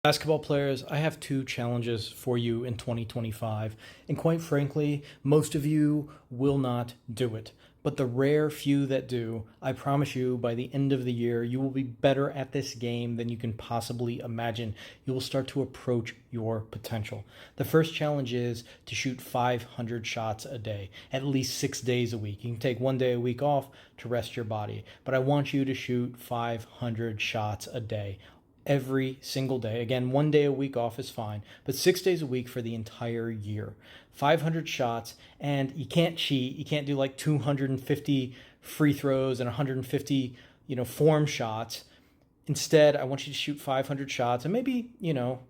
Basketball players, I have two challenges for you in 2025, and quite frankly, most of you will not do it. But the rare few that do, I promise you, by the end of the year, you will be better at this game than you can possibly imagine. You will start to approach your potential. The first challenge is to shoot 500 shots a day, at least 6 days a week. You can take one day a week off to rest your body, but I want you to shoot 500 shots a day every single day. Again, one day a week off is fine, but 6 days a week for the entire year. 500 shots, and you can't cheat. You can't do like 250 free throws and 150, form shots. Instead, I want you to shoot 500 shots, and maybe,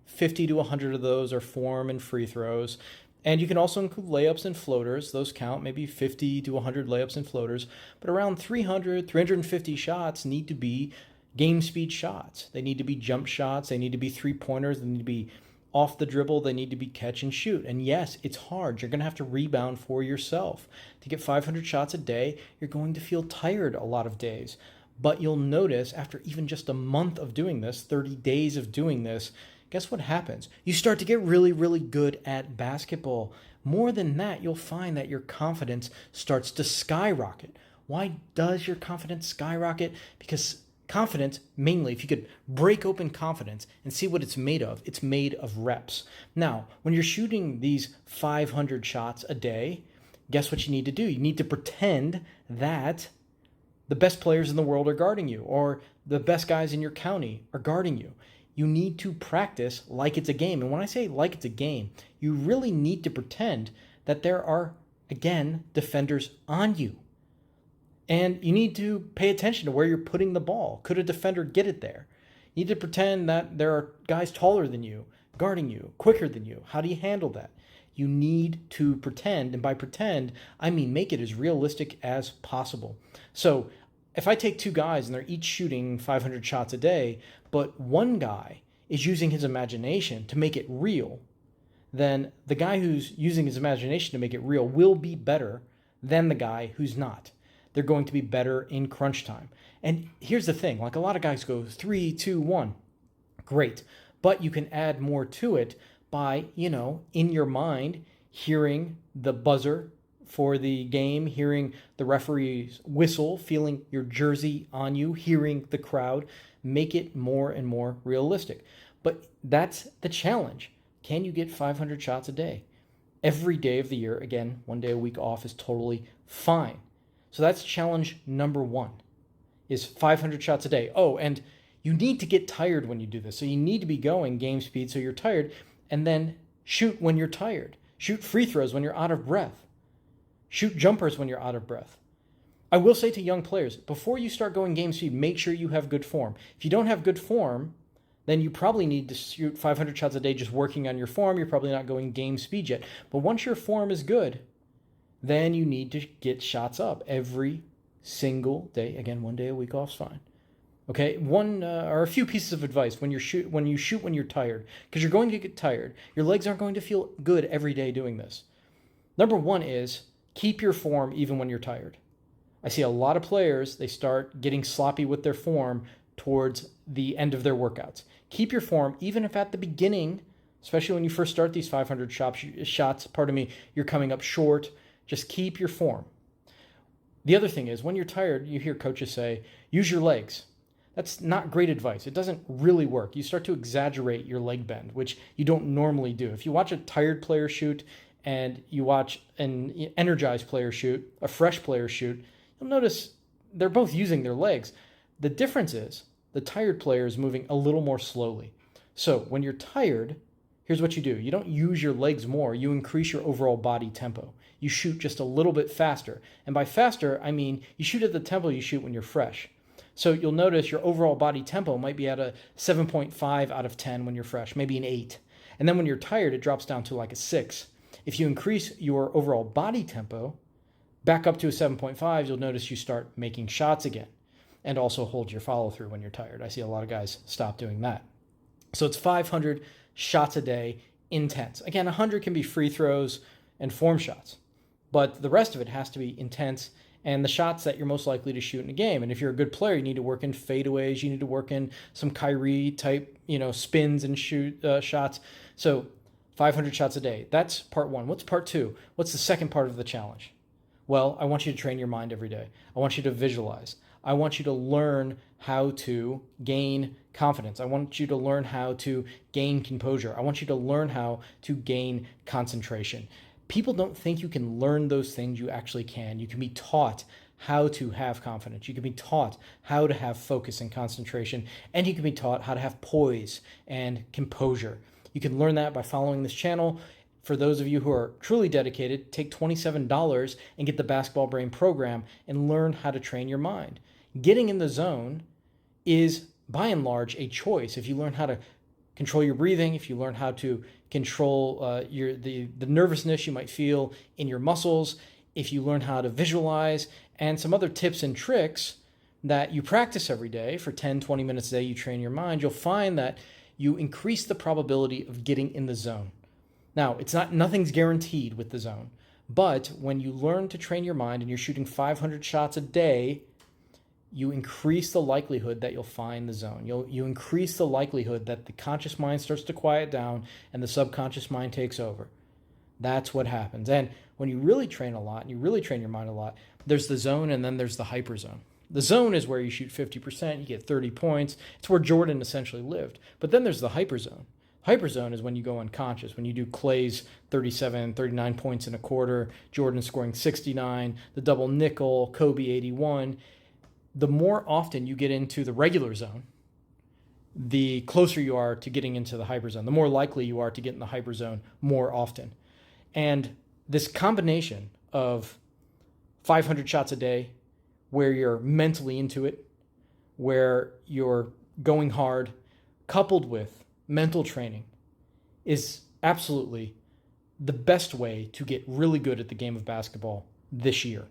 50 to 100 of those are form and free throws. And you can also include layups and floaters. Those count, maybe 50 to 100 layups and floaters. But around 300, 350 shots need to be game speed shots. They need to be jump shots. They need to be three-pointers. They need to be off the dribble. They need to be catch and shoot. And yes, it's hard. You're going to have to rebound for yourself. To get 500 shots a day, you're going to feel tired a lot of days. But you'll notice after even just a month of doing this, 30 days of doing this, guess what happens? You start to get really, really good at basketball. More than that, you'll find that your confidence starts to skyrocket. Why does your confidence skyrocket? Because confidence, mainly, if you could break open confidence and see what it's made of reps. Now, when you're shooting these 500 shots a day, guess what you need to do? You need to pretend that the best players in the world are guarding you, or the best guys in your county are guarding you. You need to practice like it's a game. And when I say like it's a game, you really need to pretend that there are, again, defenders on you. And you need to pay attention to where you're putting the ball. Could a defender get it there? You need to pretend that there are guys taller than you, guarding you, quicker than you. How do you handle that? You need to pretend, and by pretend, I mean make it as realistic as possible. So if I take two guys and they're each shooting 500 shots a day, but one guy is using his imagination to make it real, then the guy who's using his imagination to make it real will be better than the guy who's not. They're going to be better in crunch time. And here's the thing, like a lot of guys go 3, 2, 1. Great. But you can add more to it by, in your mind, hearing the buzzer for the game, hearing the referee's whistle, feeling your jersey on you, hearing the crowd. Make it more and more realistic. But that's the challenge. Can you get 500 shots a day? Every day of the year, again, one day a week off is totally fine. So that's challenge number one, is 500 shots a day. Oh, and you need to get tired when you do this. So you need to be going game speed so you're tired, and then shoot when you're tired. Shoot free throws when you're out of breath. Shoot jumpers when you're out of breath. I will say to young players, before you start going game speed, make sure you have good form. If you don't have good form, then you probably need to shoot 500 shots a day just working on your form. You're probably not going game speed yet. But once your form is good, then you need to get shots up every single day. Again, one day a week off is fine. Okay, one or a few pieces of advice when you shoot when you're tired, because you're going to get tired. Your legs aren't going to feel good every day doing this. Number one is keep your form even when you're tired. I see a lot of players, they start getting sloppy with their form towards the end of their workouts. Keep your form even if at the beginning, especially when you first start these 500 shots, you're coming up short. Just keep your form. The other thing is, when you're tired, you hear coaches say, use your legs. That's not great advice. It doesn't really work. You start to exaggerate your leg bend, which you don't normally do. If you watch a tired player shoot and you watch an energized player shoot, a fresh player shoot, you'll notice they're both using their legs. The difference is the tired player is moving a little more slowly. So when you're tired, here's what you do. You don't use your legs more. You increase your overall body tempo. You shoot just a little bit faster. And by faster, I mean you shoot at the tempo you shoot when you're fresh. So you'll notice your overall body tempo might be at a 7.5 out of 10 when you're fresh, maybe an 8. And then when you're tired, it drops down to like a 6. If you increase your overall body tempo back up to a 7.5, you'll notice you start making shots again, and also hold your follow through when you're tired. I see a lot of guys stop doing that. So it's 500 shots a day, intense. Again, 100 can be free throws and form shots, but the rest of it has to be intense and the shots that you're most likely to shoot in a game. And if you're a good player, you need to work in fadeaways, you need to work in some Kyrie type, spins and shoot shots. So 500 shots a day. That's part one. What's part two? What's the second part of the challenge? Well, I want you to train your mind every day. I want you to visualize. I want you to learn how to gain confidence. I want you to learn how to gain composure. I want you to learn how to gain concentration. People don't think you can learn those things. You actually can. You can be taught how to have confidence. You can be taught how to have focus and concentration, and you can be taught how to have poise and composure. You can learn that by following this channel. For those of you who are truly dedicated, take $27 and get the Basketball Brain program and learn how to train your mind. Getting in the zone is, by and large, a choice. If you learn how to control your breathing, if you learn how to control the nervousness you might feel in your muscles, if you learn how to visualize, and some other tips and tricks that you practice every day for 10, 20 minutes a day, you train your mind, you'll find that you increase the probability of getting in the zone. Now, nothing's guaranteed with the zone, but when you learn to train your mind and you're shooting 500 shots a day, you increase the likelihood that you'll find the zone. You increase the likelihood that the conscious mind starts to quiet down and the subconscious mind takes over. That's what happens. And when you really train a lot and you really train your mind a lot, there's the zone and then there's the hyperzone. The zone is where you shoot 50%, you get 30 points. It's where Jordan essentially lived. But then there's the hyperzone. Hyperzone is when you go unconscious, when you do Clay's 37, 39 points in a quarter, Jordan scoring 69, the double nickel, Kobe 81. The more often you get into the regular zone, the closer you are to getting into the hyperzone, the more likely you are to get in the hyperzone more often. And this combination of 500 shots a day, where you're mentally into it, where you're going hard, coupled with mental training, is absolutely the best way to get really good at the game of basketball this year.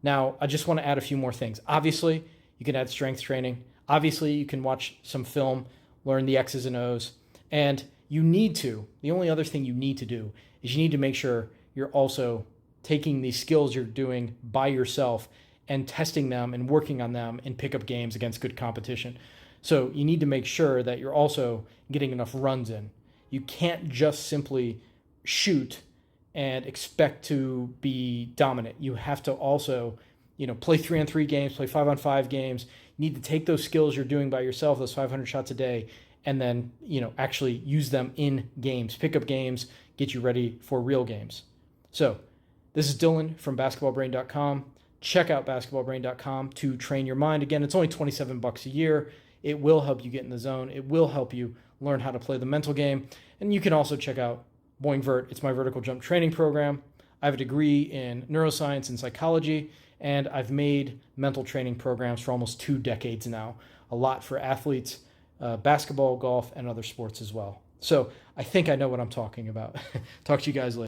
Now, I just want to add a few more things. Obviously, you can add strength training. Obviously, you can watch some film, learn the X's and O's. And the only other thing you need to do is you need to make sure you're also taking these skills you're doing by yourself and testing them and working on them in pickup games against good competition. So you need to make sure that you're also getting enough runs in. You can't just simply shoot and expect to be dominant. You have to also, play 3-on-3 games, play 5-on-5 games. You need to take those skills you're doing by yourself, those 500 shots a day, and then, actually use them in games, pickup games, get you ready for real games. So this is Dylan from basketballbrain.com. Check out basketballbrain.com to train your mind. Again, it's only $27 a year. It will help you get in the zone. It will help you learn how to play the mental game. And you can also check out Boing Vert. It's my vertical jump training program. I have a degree in neuroscience and psychology, and I've made mental training programs for almost 2 decades now. A lot for athletes, basketball, golf, and other sports as well. So I think I know what I'm talking about. Talk to you guys later.